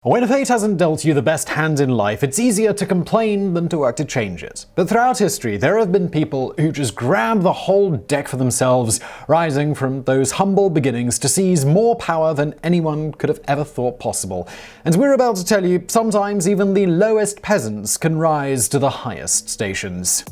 When fate hasn't dealt you the best hand in life, it's easier to complain than to work to change it. But throughout history, there have been people who just grab the whole deck for themselves, rising from those humble beginnings to seize more power than anyone could have ever thought possible. And we're about to tell you, sometimes even the lowest peasants can rise to the highest stations.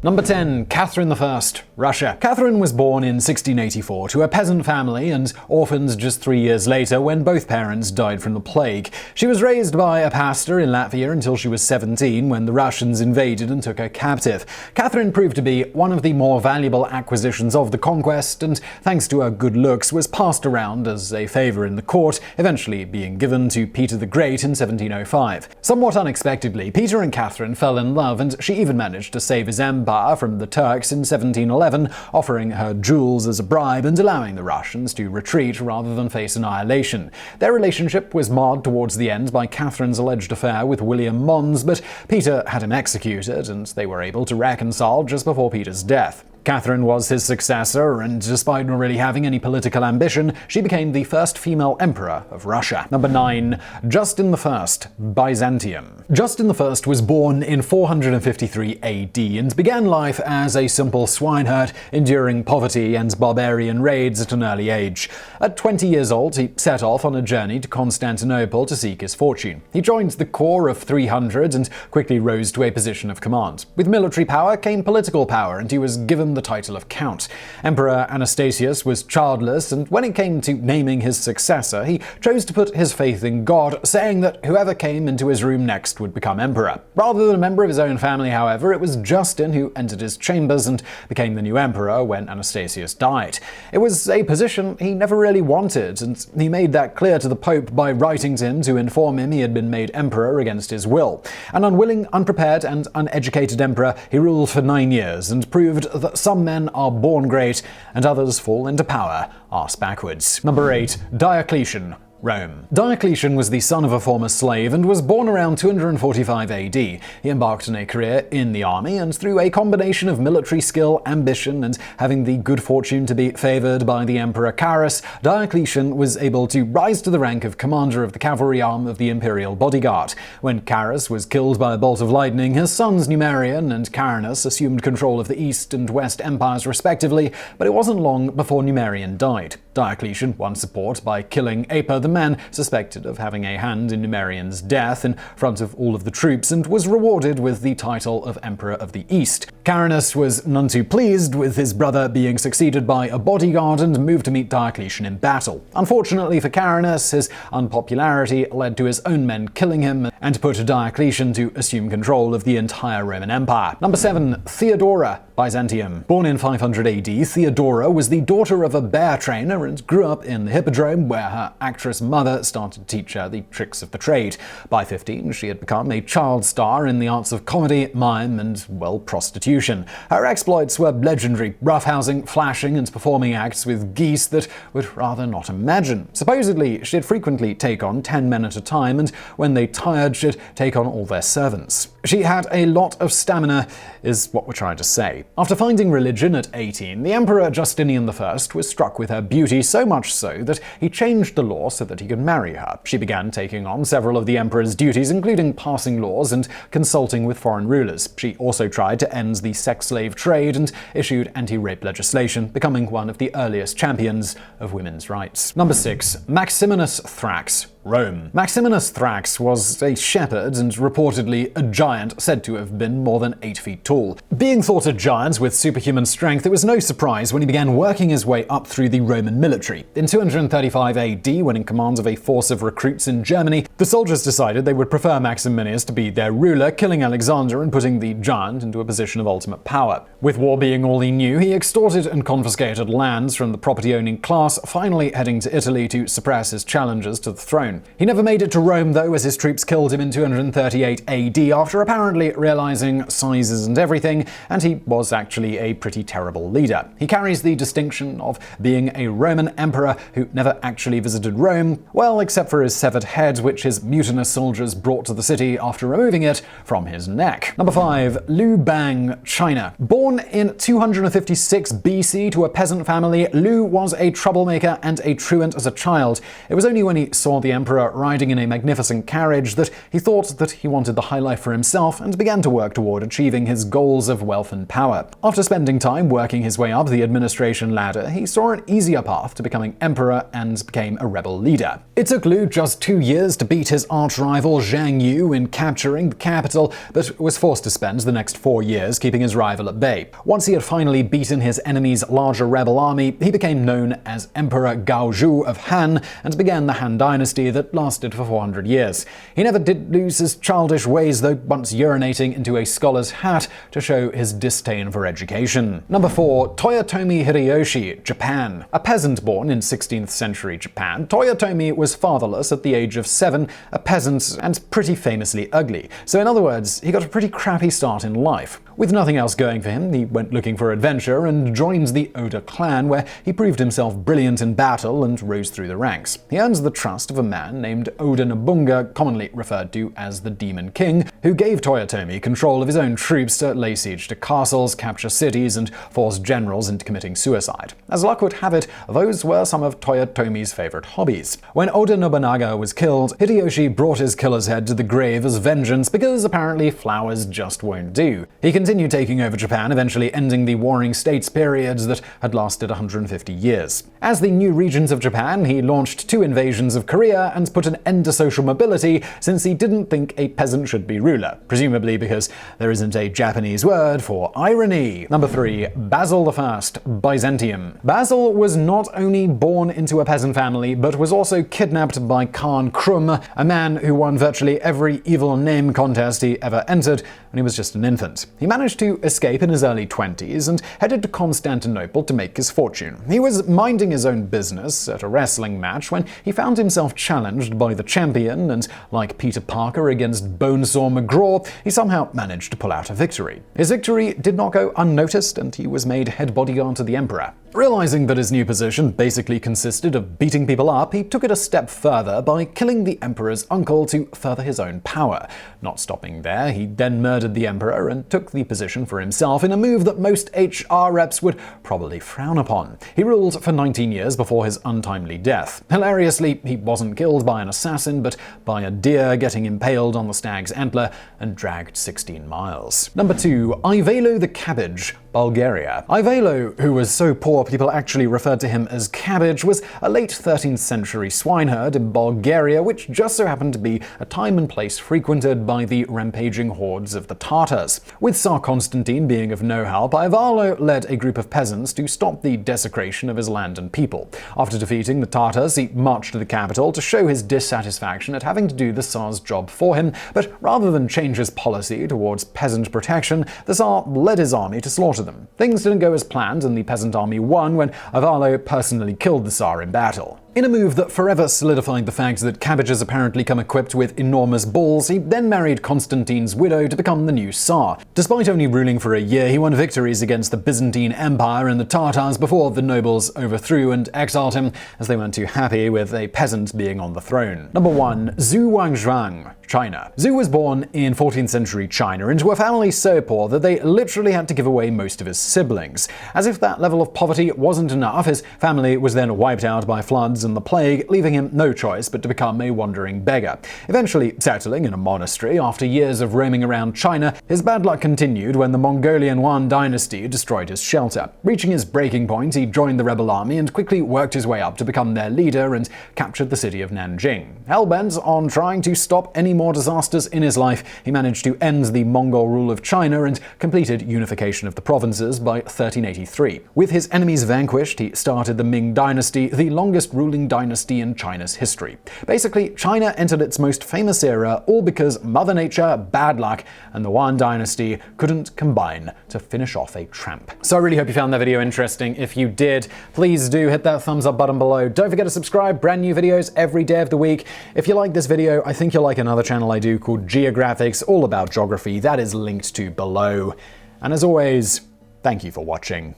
Number 10. Catherine I, Russia. Catherine was born in 1684 to a peasant family and orphaned just 3 years later when both parents died from the plague. She was raised by a pastor in Latvia until she was 17 when the Russians invaded and took her captive. Catherine proved to be one of the more valuable acquisitions of the conquest and, thanks to her good looks, was passed around as a favor in the court, eventually being given to Peter the Great in 1705. Somewhat unexpectedly, Peter and Catherine fell in love and she even managed to save his empire from the Turks in 1711, offering her jewels as a bribe and allowing the Russians to retreat rather than face annihilation. Their relationship was marred towards the end by Catherine's alleged affair with William Mons, but Peter had him executed, and they were able to reconcile just before Peter's death. Catherine was his successor, and despite not really having any political ambition, she became the first female emperor of Russia. Number 9. Justin I, Byzantium. Justin I was born in 453 AD and began life as a simple swineherd, enduring poverty and barbarian raids at an early age. At 20 years old, he set off on a journey to Constantinople to seek his fortune. He joined the corps of 300 and quickly rose to a position of command. With military power came political power, and he was given the title of Count. Emperor Anastasius was childless, and when it came to naming his successor, he chose to put his faith in God, saying that whoever came into his room next would become emperor. Rather than a member of his own family, however, it was Justin who entered his chambers and became the new emperor when Anastasius died. It was a position he never really wanted, and he made that clear to the Pope by writing to him to inform him he had been made emperor against his will. An unwilling, unprepared, and uneducated emperor, he ruled for 9 years and proved that some men are born great and others fall into power arse backwards. Number 8. Diocletian, Rome. Diocletian was the son of a former slave and was born around 245 AD. He embarked on a career in the army, and through a combination of military skill, ambition, and having the good fortune to be favored by the Emperor Carus, Diocletian was able to rise to the rank of commander of the cavalry arm of the imperial bodyguard. When Carus was killed by a bolt of lightning, his sons Numerian and Carinus assumed control of the East and West empires respectively, but it wasn't long before Numerian died. Diocletian won support by killing Aper, the man suspected of having a hand in Numerian's death, in front of all of the troops, and was rewarded with the title of Emperor of the East. Carinus was none too pleased with his brother being succeeded by a bodyguard and moved to meet Diocletian in battle. Unfortunately for Carinus, his unpopularity led to his own men killing him and put Diocletian to assume control of the entire Roman Empire. Number 7. Theodora, Byzantium. Born in 500 AD, Theodora was the daughter of a bear trainer and grew up in the Hippodrome, where her actress mother started to teach her the tricks of the trade. By 15, she had become a child star in the arts of comedy, mime, and, well, prostitution. Her exploits were legendary, roughhousing, flashing, and performing acts with geese that would rather not imagine. Supposedly, she'd frequently take on 10 men at a time, and when they tired, she'd take on all their servants. She had a lot of stamina, is what we're trying to say. After finding religion at 18, the Emperor Justinian I was struck with her beauty, so much so that he changed the law so that he could marry her. She began taking on several of the emperor's duties, including passing laws and consulting with foreign rulers. She also tried to end the sex slave trade and issued anti-rape legislation, becoming one of the earliest champions of women's rights. Number 6. Maximinus Thrax, Rome. Maximinus Thrax was a shepherd and reportedly a giant, said to have been more than 8 feet tall. Being thought a giant with superhuman strength, it was no surprise when he began working his way up through the Roman military. In 235 AD, when in command of a force of recruits in Germany, the soldiers decided they would prefer Maximinus to be their ruler, killing Alexander and putting the giant into a position of ultimate power. With war being all he knew, he extorted and confiscated lands from the property-owning class, finally heading to Italy to suppress his challengers to the throne. throne. He never made it to Rome though, as his troops killed him in 238 AD after apparently realizing size isn't everything, and he was actually a pretty terrible leader. He carries the distinction of being a Roman emperor who never actually visited Rome, well, except for his severed head, which his mutinous soldiers brought to the city after removing it from his neck. Number 5. Liu Bang, China. Born in 256 BC to a peasant family, Liu was a troublemaker and a truant as a child. It was only when he saw the emperor riding in a magnificent carriage that he thought that he wanted the high life for himself and began to work toward achieving his goals of wealth and power. After spending time working his way up the administration ladder, he saw an easier path to becoming emperor and became a rebel leader. It took Liu just 2 years to beat his arch-rival Zhang Yu in capturing the capital, but was forced to spend the next 4 years keeping his rival at bay. Once he had finally beaten his enemy's larger rebel army, he became known as Emperor Gaozhu of Han and began the Han dynasty that lasted for 400 years. He never did lose his childish ways, though, once urinating into a scholar's hat to show his disdain for education. Number 4. Toyotomi Hideyoshi, Japan. A peasant born in 16th century Japan, Toyotomi was fatherless at the age of 7, a peasant, and pretty famously ugly. So in other words, he got a pretty crappy start in life. With nothing else going for him, he went looking for adventure and joined the Oda clan, where he proved himself brilliant in battle and rose through the ranks. He earned the trust of a man named Oda Nobunaga, commonly referred to as the Demon King, who gave Toyotomi control of his own troops to lay siege to castles, capture cities, and force generals into committing suicide. As luck would have it, those were some of Toyotomi's favorite hobbies. When Oda Nobunaga was killed, Hideyoshi brought his killer's head to the grave as vengeance because apparently flowers just won't do. He continued taking over Japan, eventually ending the warring states period that had lasted 150 years. As the new regent of Japan, he launched 2 invasions of Korea and put an end to social mobility, since he didn't think a peasant should be ruler, presumably because there isn't a Japanese word for irony. Number 3. Basil I, Byzantium. Basil was not only born into a peasant family, but was also kidnapped by Khan Krum, a man who won virtually every evil name contest he ever entered when he was just an infant. He managed to escape in his early 20s and headed to Constantinople to make his fortune. He was minding his own business at a wrestling match when he found himself challenged by the champion, and like Peter Parker against Bonesaw McGraw, he somehow managed to pull out a victory. His victory did not go unnoticed, and he was made head bodyguard to the emperor. Realizing that his new position basically consisted of beating people up, he took it a step further by killing the emperor's uncle to further his own power. Not stopping there, he then murdered the emperor and took the position for himself in a move that most HR reps would probably frown upon. He ruled for 19 years before his untimely death. Hilariously, he wasn't killed by an assassin, but by a deer getting impaled on the stag's antler and dragged 16 miles. Number 2. Ivaylo the Cabbage, Bulgaria. Ivaylo, who was so poor people actually referred to him as Cabbage, was a late 13th century swineherd in Bulgaria, which just so happened to be a time and place frequented by the rampaging hordes of the Tatars. With Tsar Constantine being of no help, Ivaylo led a group of peasants to stop the desecration of his land and people. After defeating the Tatars, he marched to the capital to show his dissatisfaction at having to do the Tsar's job for him, but rather than change his policy towards peasant protection, the Tsar led his army to slaughter them. Things didn't go as planned, and the peasant army won when Ivaylo personally killed the Tsar in battle. In a move that forever solidified the fact that cabbages apparently come equipped with enormous balls, he then married Constantine's widow to become the new Tsar. Despite only ruling for a year, he won victories against the Byzantine Empire and the Tatars before the nobles overthrew and exiled him, as they weren't too happy with a peasant being on the throne. Number 1. Zhu Yuanzhang, China. Zhu was born in 14th century China into a family so poor that they literally had to give away most of his siblings. As if that level of poverty wasn't enough, his family was then wiped out by floods and the plague, leaving him no choice but to become a wandering beggar. Eventually settling in a monastery after years of roaming around China, his bad luck continued when the Mongolian Yuan dynasty destroyed his shelter. Reaching his breaking point, he joined the rebel army and quickly worked his way up to become their leader and captured the city of Nanjing. Hell-bent on trying to stop any more more disasters in his life, he managed to end the Mongol rule of China and completed unification of the provinces by 1383. With his enemies vanquished, he started the Ming Dynasty, the longest ruling dynasty in China's history. Basically, China entered its most famous era all because Mother Nature, bad luck, and the Yuan Dynasty couldn't combine to finish off a tramp. So I really hope you found that video interesting. If you did, please do hit that thumbs up button below. Don't forget to subscribe, brand new videos every day of the week. If you like this video, I think you'll like another channel I do called Geographics, all about geography. That is linked to below. And as always, thank you for watching.